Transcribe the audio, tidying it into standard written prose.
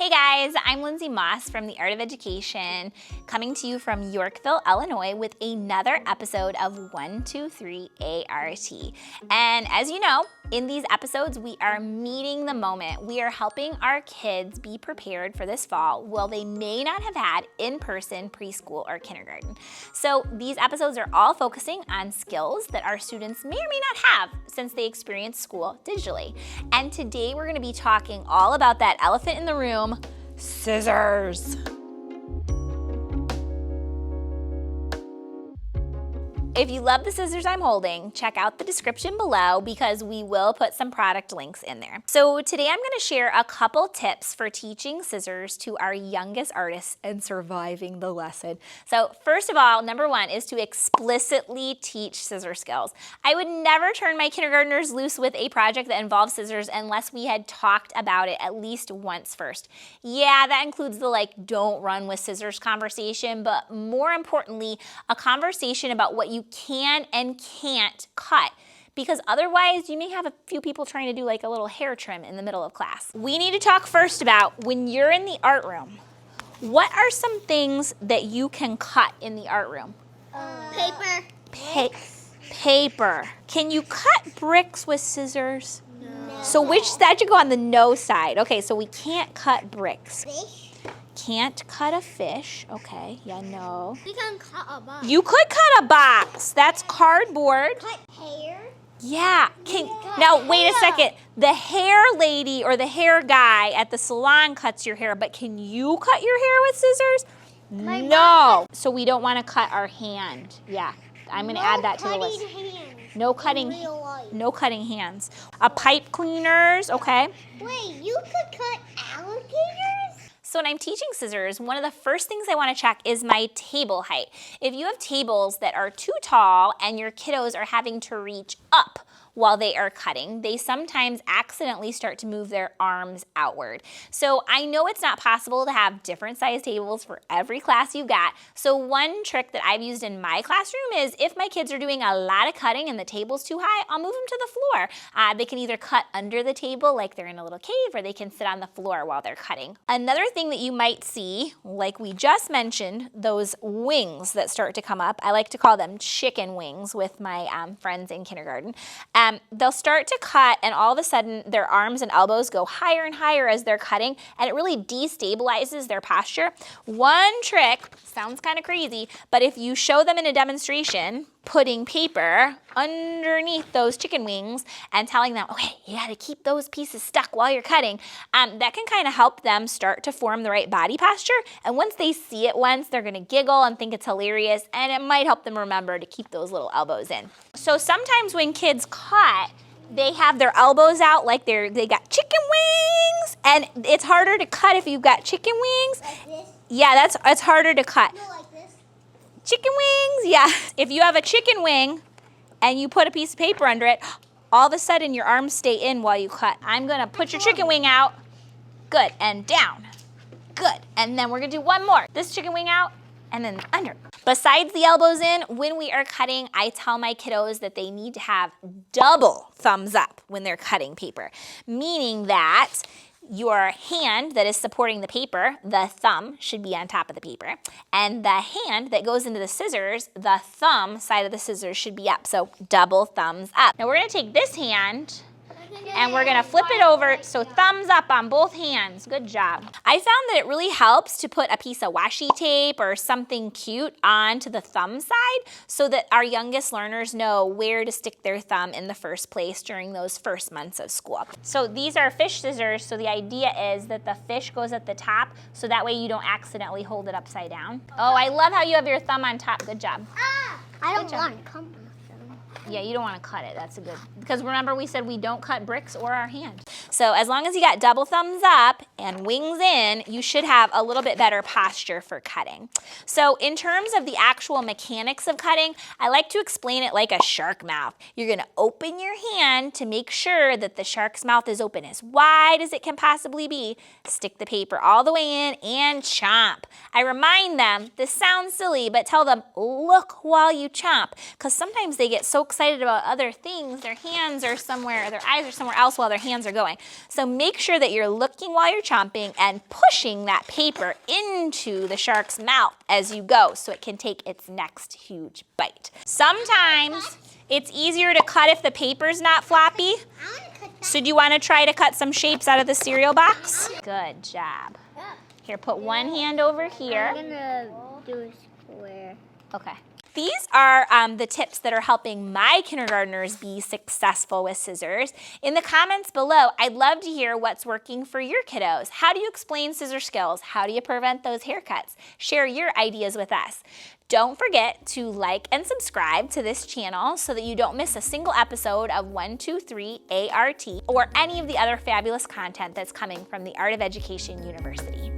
Hey guys, I'm Lindsey Moss from The Art of Education, coming to you from Yorkville, Illinois with another episode of 123 ART. And as you know, in these episodes, we are meeting the moment. We are helping our kids be prepared for this fall while they may not have had in-person preschool or kindergarten. So these episodes are all focusing on skills that our students may or may not have since they experience school digitally. And today we're going to be talking all about that elephant in the room, scissors. If you love the scissors I'm holding, check out the description below because we will put some product links in there. So today I'm going to share a couple tips for teaching scissors to our youngest artists and surviving the lesson. So first of all, number one is to explicitly teach scissor skills. I would never turn my kindergartners loose with a project that involves scissors unless we had talked about it at least once first. Yeah, that includes the don't run with scissors conversation, but more importantly, a conversation about what you can and can't cut, because otherwise you may have a few people trying to do a little hair trim in the middle of class. We need to talk first about when you're in the art room, what are some things that you can cut in the art room? Paper. Paper. Can you cut bricks with scissors? No. So which, that should go on the no side. Okay, so we can't cut bricks. Fish? Can't cut a fish. Okay, yeah, no. We can cut a box. You could cut a box. That's cardboard. Cut hair? Yeah. Now, wait a second. The hair lady or the hair guy at the salon cuts your hair, but can you cut your hair with scissors? No. So we don't want to cut our hand. Yeah, I'm going to add that to the list. No cutting hands. A pipe cleaners, okay. Wait, you could cut alligators? So when I'm teaching scissors, one of the first things I want to check is my table height. If you have tables that are too tall and your kiddos are having to reach up while they are cutting, they sometimes accidentally start to move their arms outward. So I know it's not possible to have different size tables for every class you've got. So one trick that I've used in my classroom is if my kids are doing a lot of cutting and the table's too high, I'll move them to the floor. They can either cut under the table like they're in a little cave, or they can sit on the floor while they're cutting. Another thing that you might see, like we just mentioned, those wings that start to come up. I like to call them chicken wings with my friends in kindergarten. They'll start to cut, and all of a sudden their arms and elbows go higher and higher as they're cutting, and it really destabilizes their posture. One trick, sounds kind of crazy, but if you show them in a demonstration putting paper underneath those chicken wings and telling them, okay, you got to keep those pieces stuck while you're cutting, that can kind of help them start to form the right body posture. And once they see it once, they're going to giggle and think it's hilarious, and it might help them remember to keep those little elbows in. So sometimes when kids cut, they have their elbows out like they got chicken wings, and it's harder to cut if you've got chicken wings. Like this? Yeah, it's harder to cut. No, like this? Chicken wings, yeah. If you have a chicken wing and you put a piece of paper under it, all of a sudden your arms stay in while you cut. I'm gonna put your chicken wing out. Good, and down. Good, and then we're gonna do one more. This chicken wing out, and then under. Besides the elbows in, when we are cutting, I tell my kiddos that they need to have double thumbs up when they're cutting paper, meaning that your hand that is supporting the paper, the thumb, should be on top of the paper. And the hand that goes into the scissors, the thumb side of the scissors should be up. So double thumbs up. Now we're going to take this hand and we're going to flip it over, so thumbs up on both hands. Good job. I found that it really helps to put a piece of washi tape or something cute onto the thumb side so that our youngest learners know where to stick their thumb in the first place during those first months of school. So these are fish scissors, so the idea is that the fish goes at the top, so that way you don't accidentally hold it upside down. Oh, I love how you have your thumb on top. Good job. I don't want to come. Yeah, you don't want to cut it. That's a good, because remember we said we don't cut bricks or our hand. So as long as you got double thumbs up and wings in, you should have a little bit better posture for cutting. So in terms of the actual mechanics of cutting, I like to explain it like a shark mouth. You're going to open your hand to make sure that the shark's mouth is open as wide as it can possibly be. Stick the paper all the way in and chomp. I remind them, this sounds silly, but tell them, look while you chomp, because sometimes they get so excited about other things, their hands are somewhere, their eyes are somewhere else while their hands are going. So make sure that you're looking while you're chomping and pushing that paper into the shark's mouth as you go so it can take its next huge bite. Sometimes it's easier to cut if the paper's not floppy. I want to cut that. So do you want to try to cut some shapes out of the cereal box? Good job. Here, put one hand over here. I'm gonna do a square. Okay. These are the tips that are helping my kindergartners be successful with scissors. In the comments below, I'd love to hear what's working for your kiddos. How do you explain scissor skills? How do you prevent those haircuts? Share your ideas with us. Don't forget to like and subscribe to this channel so that you don't miss a single episode of 123 ART or any of the other fabulous content that's coming from the Art of Education University.